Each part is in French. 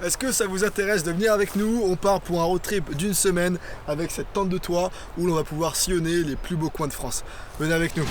Est-ce que ça vous intéresse de venir avec nous? On part pour un road trip d'une semaine avec cette tente de toit où l'on va pouvoir sillonner les plus beaux coins de France. Venez avec nous.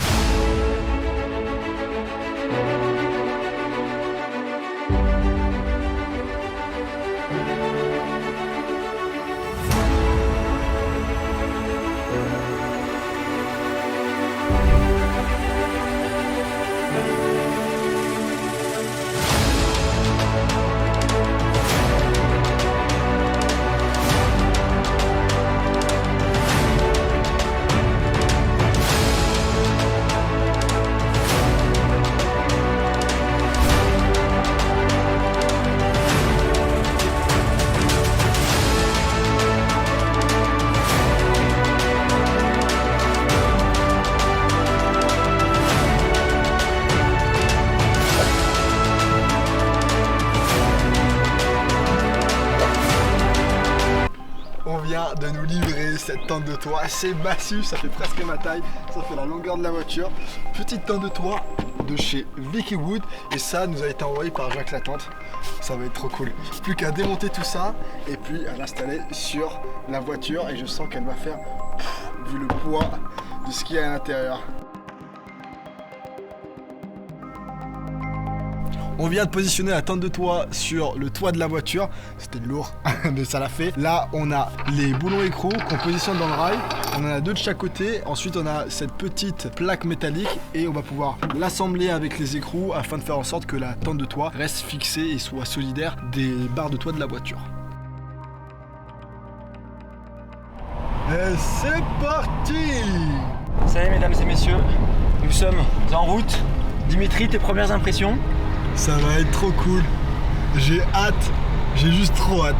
On vient de nous livrer cette tente de toit, c'est massif, ça fait presque ma taille, ça fait la longueur de la voiture. Petite tente de toit de chez Vicky Wood et ça nous a été envoyé par Jacques Latente. Ça va être trop cool. Plus qu'à démonter tout ça et puis à l'installer sur la voiture et je sens qu'elle va faire vu le poids de ce qu'il y a à l'intérieur. On vient de positionner la tente de toit sur le toit de la voiture. C'était lourd, mais ça l'a fait. Là, on a les boulons écrous qu'on positionne dans le rail. On en a deux de chaque côté. Ensuite, on a cette petite plaque métallique et on va pouvoir l'assembler avec les écrous afin de faire en sorte que la tente de toit reste fixée et soit solidaire des barres de toit de la voiture. Et c'est parti! Salut mesdames et messieurs, nous sommes en route. Dimitri, tes premières impressions? Ça va être trop cool. J'ai hâte. J'ai juste trop hâte.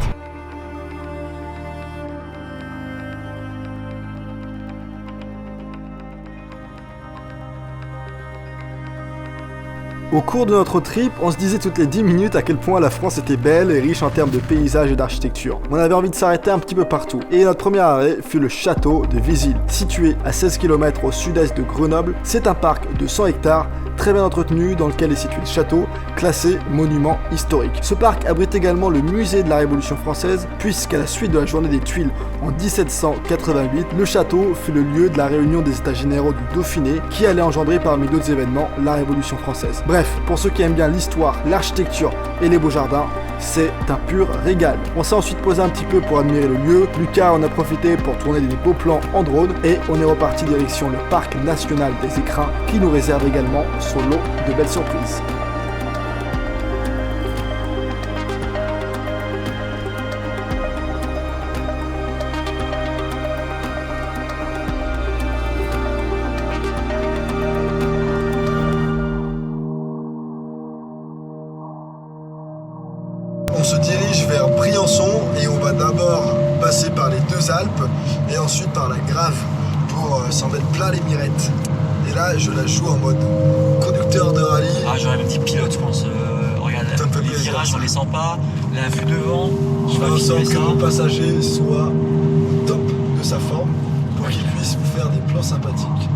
Au cours de notre trip, on se disait toutes les 10 minutes à quel point la France était belle et riche en termes de paysages et d'architecture. On avait envie de s'arrêter un petit peu partout. Et notre premier arrêt fut le château de Vézille. Situé à 16 km au sud-est de Grenoble, c'est un parc de 100 hectares très bien entretenu dans lequel est situé le château, classé monument historique. Ce parc abrite également le musée de la Révolution française, puisqu'à la suite de la journée des Tuiles en 1788, le château fut le lieu de la réunion des états généraux du Dauphiné, qui allait engendrer parmi d'autres événements la Révolution française. Bref, pour ceux qui aiment bien l'histoire, l'architecture et les beaux jardins, c'est un pur régal. On s'est ensuite posé un petit peu pour admirer le lieu. Lucas en a profité pour tourner des beaux plans en drone et on est reparti direction le parc national des écrins qui nous réserve également son lot de belles surprises. On se dirige vers Briançon et on va d'abord passer par les deux Alpes et ensuite par la Grave pour s'en mettre plein les mirettes. Et là, je la joue en mode conducteur de rallye. Ah, j'aurais même dit pilote, je pense. Regarde, les virages, on les sent pas. La vue devant, je vais sent ça. que le passager soit top de sa forme pour qu'il puisse vous faire des plans sympathiques.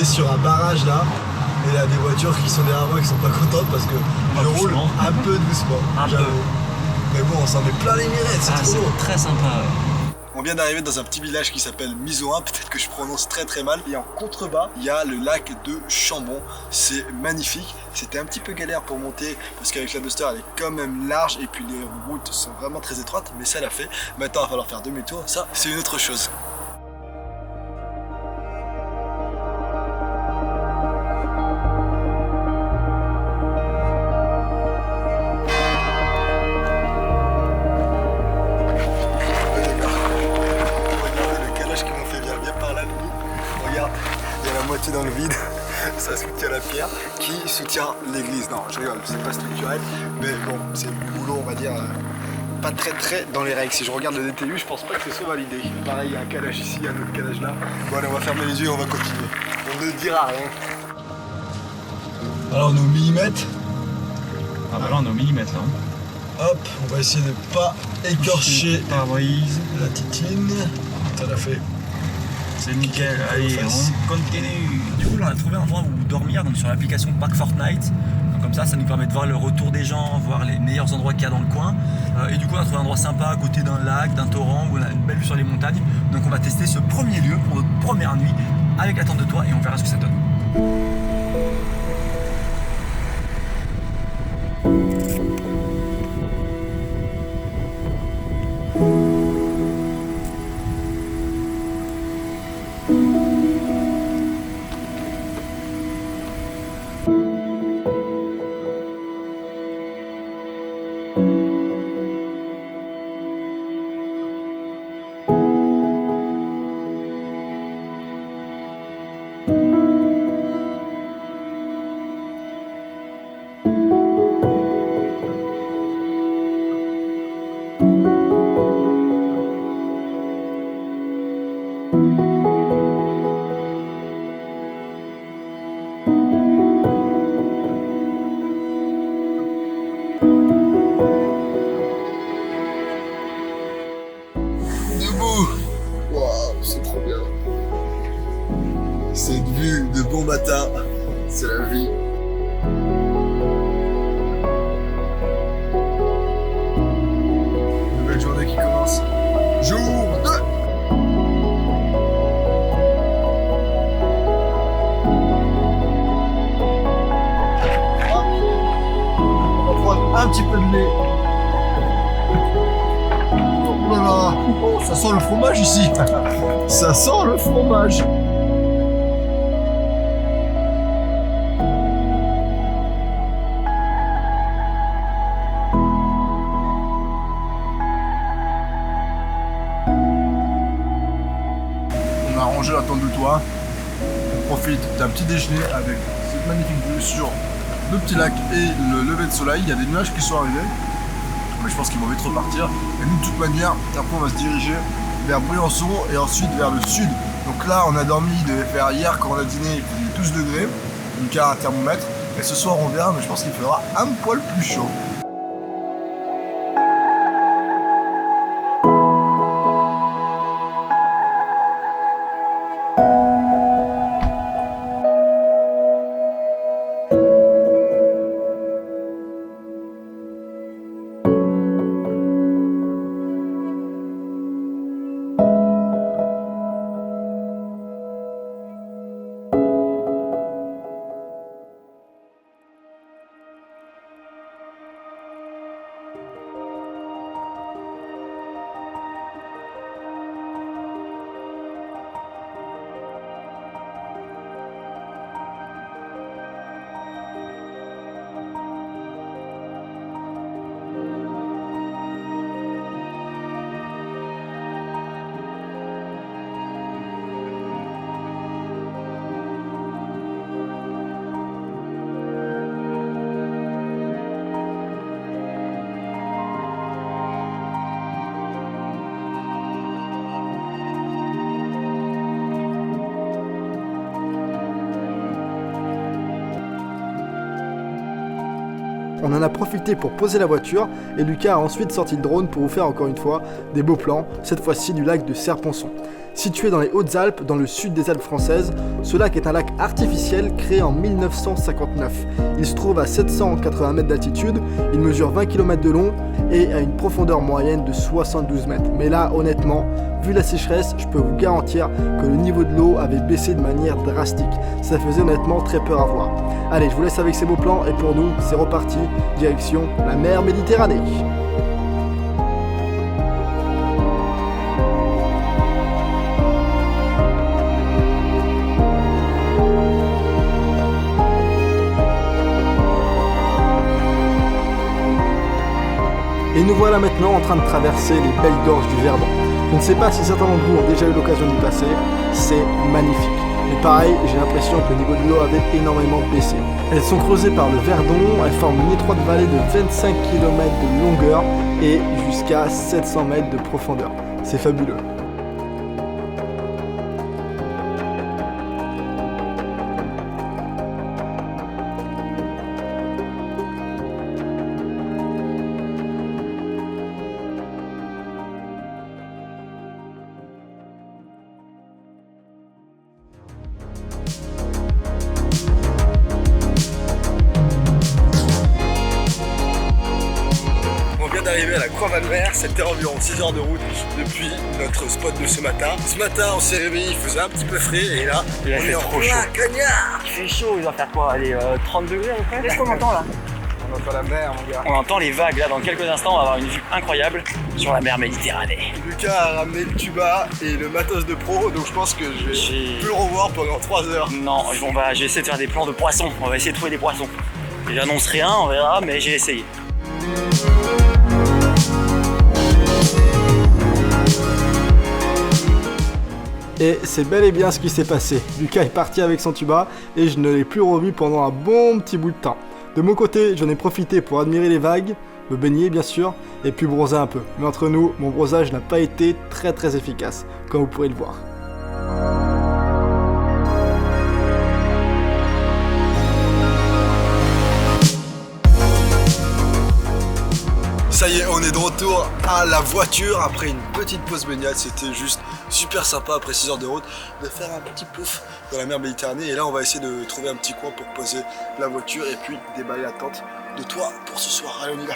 Sur un barrage là, et il y a des voitures qui sont derrière moi qui sont pas contentes parce que je roule un peu doucement. Mais bon, on s'en met plein les mirettes, c'est trop lourd. Très sympa. On vient d'arriver dans un petit village qui s'appelle Mizoin, peut-être que je prononce très mal. Et en contrebas, il y a le lac de Chambon. C'est magnifique. C'était un petit peu galère pour monter parce qu'avec la Duster, elle est quand même large et puis les routes sont vraiment très étroites, mais ça l'a fait. Maintenant, il va falloir faire demi-tour. Ça, c'est une autre chose. Dans le vide, ça se tient à la pierre qui soutient l'église. Non, je rigole, c'est pas structurel, mais bon, c'est du boulot, on va dire, pas très dans les règles. Si je regarde le DTU, je pense pas que ce soit validé. Pareil, il y a un calage ici, un autre calage là. Bon, allez, on va fermer les yeux et on va continuer. On ne dira rien. Alors, on est au millimètre. Ah bah là, on est au millimètre là. Hop, on va essayer de pas écorcher pare-brise. la titine. Ça l'a fait. C'est nickel, allez, on continue. Du coup, là, on a trouvé un endroit où dormir, donc sur l'application Park Fortnite. Donc comme ça nous permet de voir le retour des gens, voir les meilleurs endroits qu'il y a dans le coin. Et du coup, on a trouvé un endroit sympa à côté d'un lac, d'un torrent, où on a une belle vue sur les montagnes. Donc on va tester ce premier lieu pour notre première nuit avec la tente de toit et on verra ce que ça donne. C'est trop bien. Cette vue de bon matin, c'est la vie. Nouvelle journée qui commence. Jour 2. On va prendre un petit peu de lait. Oh là là. Oh, ça sent le fromage ici. Ça sent le fromage. On a rangé la tente de toit. On profite d'un petit déjeuner avec cette magnifique vue sur le petit lac et le lever de soleil. Il y a des nuages qui sont arrivés, mais je pense qu'ils vont vite repartir. Et nous, de toute manière, après on va se diriger vers Briançon et ensuite vers le sud. Donc là, on a dormi, il devait faire hier quand on a dîné, il faisait 12 degrés, donc à un thermomètre. Et ce soir, on verra, mais je pense qu'il fera un poil plus chaud. On en a profité pour poser la voiture et Lucas a ensuite sorti le drone pour vous faire encore une fois des beaux plans, cette fois-ci du lac de Serponçon. Situé dans les Hautes-Alpes, dans le sud des Alpes françaises, ce lac est un lac artificiel créé en 1959. Il se trouve à 780 mètres d'altitude, il mesure 20 km de long et a une profondeur moyenne de 72 mètres. Mais là, honnêtement, vu la sécheresse, je peux vous garantir que le niveau de l'eau avait baissé de manière drastique. Ça faisait honnêtement très peur à voir. Allez, je vous laisse avec ces beaux plans et pour nous, c'est reparti, direction la mer Méditerranée. Et nous voilà maintenant en train de traverser les belles gorges du Verdon. Je ne sais pas si certains d'entre vous ont déjà eu l'occasion d'y passer, c'est magnifique. Mais pareil, j'ai l'impression que le niveau de l'eau avait énormément baissé. Elles sont creusées par le Verdon, elles forment une étroite vallée de 25 km de longueur et jusqu'à 700 mètres de profondeur. C'est fabuleux. Arrivé à la Croix-Valmer, c'était environ 6 heures de route depuis notre spot de ce matin. Ce matin, on s'est réveillé, il faisait un petit peu frais et là, on est en plein cagnard. Il fait chaud, il va faire quoi? Allez, 30 degrés à peu près. Qu'est-ce qu'on entend là? On entend la mer, mon gars. On entend les vagues là, dans quelques instants, on va avoir une vue incroyable sur la mer Méditerranée. Lucas a ramené le tuba et le matos de pro, donc je pense que je vais plus le revoir pendant 3 heures. Non, j'ai essayé de faire des plans de poissons, on va essayer de trouver des poissons. J'annonce rien, on verra, mais j'ai essayé. Et c'est bel et bien ce qui s'est passé. Lucas est parti avec son tuba et je ne l'ai plus revu pendant un bon petit bout de temps. De mon côté, j'en ai profité pour admirer les vagues, me baigner bien sûr, et puis bronzer un peu. Mais entre nous, mon bronzage n'a pas été très efficace, comme vous pourrez le voir. Ça y est, on est de retour à la voiture après une petite pause baignade. C'était juste super sympa après 6 heures de route de faire un petit pouf dans la mer Méditerranée. Et là, on va essayer de trouver un petit coin pour poser la voiture et puis déballer la tente de toit pour ce soir. Allez, on y va.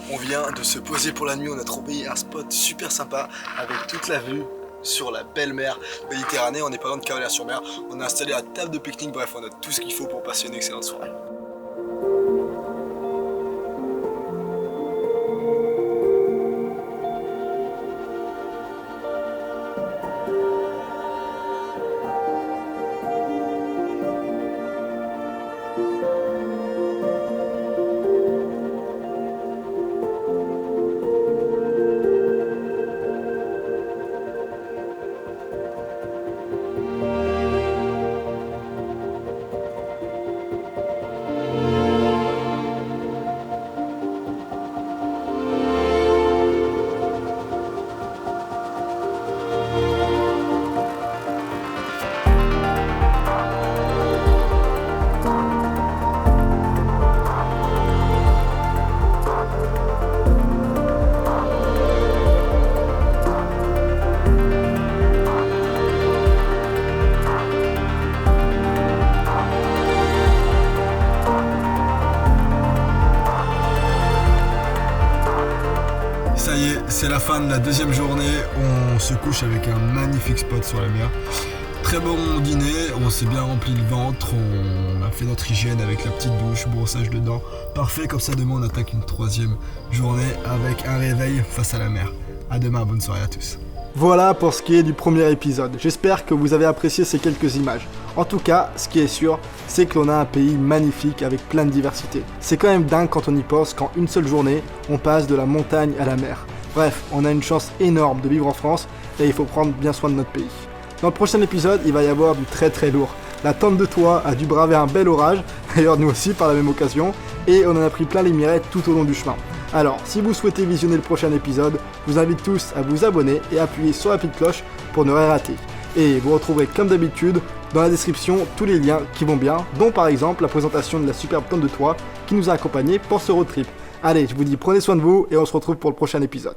On vient de se poser pour la nuit, on a trouvé un spot super sympa avec toute la vue sur la belle mer Méditerranée. On n'est pas loin de Cavalières-sur-Mer, on a installé la table de pique-nique, bref on a tout ce qu'il faut pour passer une excellente soirée. C'est la fin de la deuxième journée, on se couche avec un magnifique spot sur la mer. Très bon dîner, on s'est bien rempli le ventre, on a fait notre hygiène avec la petite douche, brossage de dents. Parfait, comme ça demain on attaque une troisième journée avec un réveil face à la mer. À demain, bonne soirée à tous. Voilà pour ce qui est du premier épisode. J'espère que vous avez apprécié ces quelques images. En tout cas, ce qui est sûr, c'est que l'on a un pays magnifique avec plein de diversité. C'est quand même dingue quand on y pense qu'en une seule journée, on passe de la montagne à la mer. Bref, on a une chance énorme de vivre en France et il faut prendre bien soin de notre pays. Dans le prochain épisode, il va y avoir du très lourd. La tente de toit a dû braver un bel orage, d'ailleurs nous aussi par la même occasion, et on en a pris plein les mirettes tout au long du chemin. Alors, si vous souhaitez visionner le prochain épisode, je vous invite tous à vous abonner et appuyer sur la petite cloche pour ne rien rater. Et vous retrouverez comme d'habitude dans la description tous les liens qui vont bien, dont par exemple la présentation de la superbe tente de toit qui nous a accompagnés pour ce road trip. Allez, je vous dis prenez soin de vous et on se retrouve pour le prochain épisode.